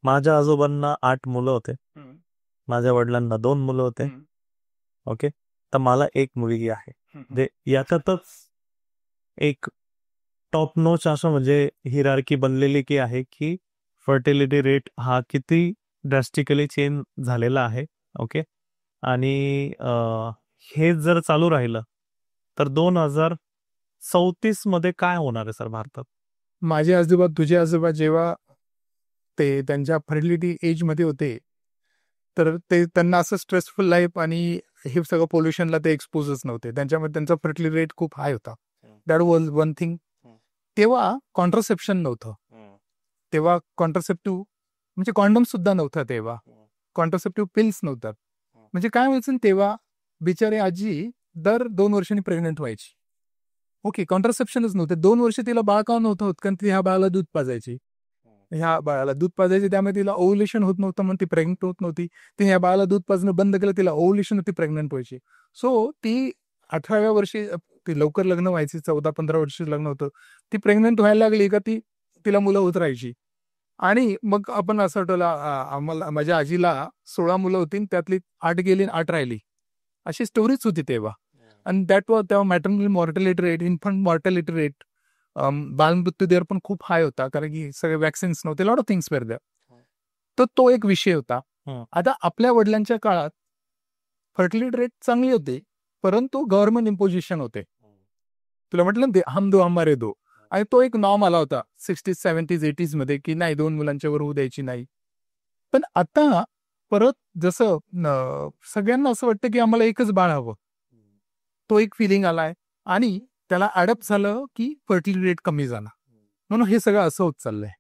माझ्या आजोबांना 8 मुलं होते, हम्म, माझ्या वडिलांना 2 मुलं होते. हम्म, ओके, तर मला एक मुलगी आहे. हम्म, जे याच्यातच एक टॉप नोच असं म्हणजे हिरार्की बनलेली की आहे की फर्टिलिटी रेट हा किती ड्रॅस्टिकली चेंज झालेला आहे. ओके, आणि हे जर चालू राहिलं तर 2034 मध्ये काय होणार आहे सर भारतात? माझे आजोबा तुझे आजोबा जेव्हा ते त्यांच्या फर्टिलिटी एज मध्ये होते, तर ते त्यांना असं स्ट्रेसफुल लाईफ आणि हे सगळं पोल्युशनला ते एक्सपोजच नव्हते. त्यांच्यामध्ये त्यांचा फर्टिलिटी रेट खूप हाय होता. That was one thing. तेव्हा कॉन्ट्रासेप्शन नव्हतं. तेव्हा कॉन्ट्रासेप्टिव्ह म्हणजे कॉन्डम सुद्धा नव्हता. तेव्हा कॉन्ट्रासेप्टिव्ह पिल्स नव्हतात. म्हणजे काय व्हायचं तेव्हा, बिचारी आजी दर 2 वर्षांनी प्रेग्नेंट व्हायची. ओके, कॉन्ट्रासेप्शनच नव्हते. 2 वर्ष तिला बाळ का नव्हतं होत, कारण ती ह्या बाळाला दूध पाजायची. ह्या बाळाला दूध पाजायचे, त्यामुळे तिला ओव्हुलेशन होत नव्हतं, म्हणून ती प्रेग्नेंट होत नव्हती. तिने ह्या बाळाला दूध पाजणं बंद केलं, तिला ओव्हुलेशन होती, प्रेग्नेंट व्हायची. सो ती 18व्या वर्षी ती लवकर लग्न व्हायची, 14-15 वर्ष लग्न होतं. ती प्रेग्नेंट व्हायला लागली का तिला मुलं होत राहायची. आणि मग आपण असं आठवलं, आम्हाला माझ्या आजीला 16 मुलं होती, त्यातली 8 गेली आणि 8 राहिली. अशी स्टोरीच होती तेव्हा. आणि दॅट वॉज तेव्हा maternal mortality rate, infant mortality rate, बालमृत्यू दर पण खूप हाय होता, कारण की सगळे वॅक्सिन्स नव्हते, lot of things were there. तर तो एक विषय होता. आता आपल्या वडिलांच्या काळात फर्टिलिटी रेट चांगली होते, परंतु गव्हर्नमेंट इम्पोजिशन होते. तुला म्हटलं ना ते हम दो हमारे दो, आणि तो एक नॉर्म आला होता 60s 70s 80s मध्ये, की नाही 2 मुलांच्या वर होऊ द्यायची नाही. पण आता परत जसं सगळ्यांना असं वाटतं की आम्हाला एकच बाळ हवं, तो एक फिलिंग आलाय. आणि त्याला अडॅप्ट झालं की फर्टिलिटी रेट कमी झाला, म्हणून हे सगळं असं होत चाललंय.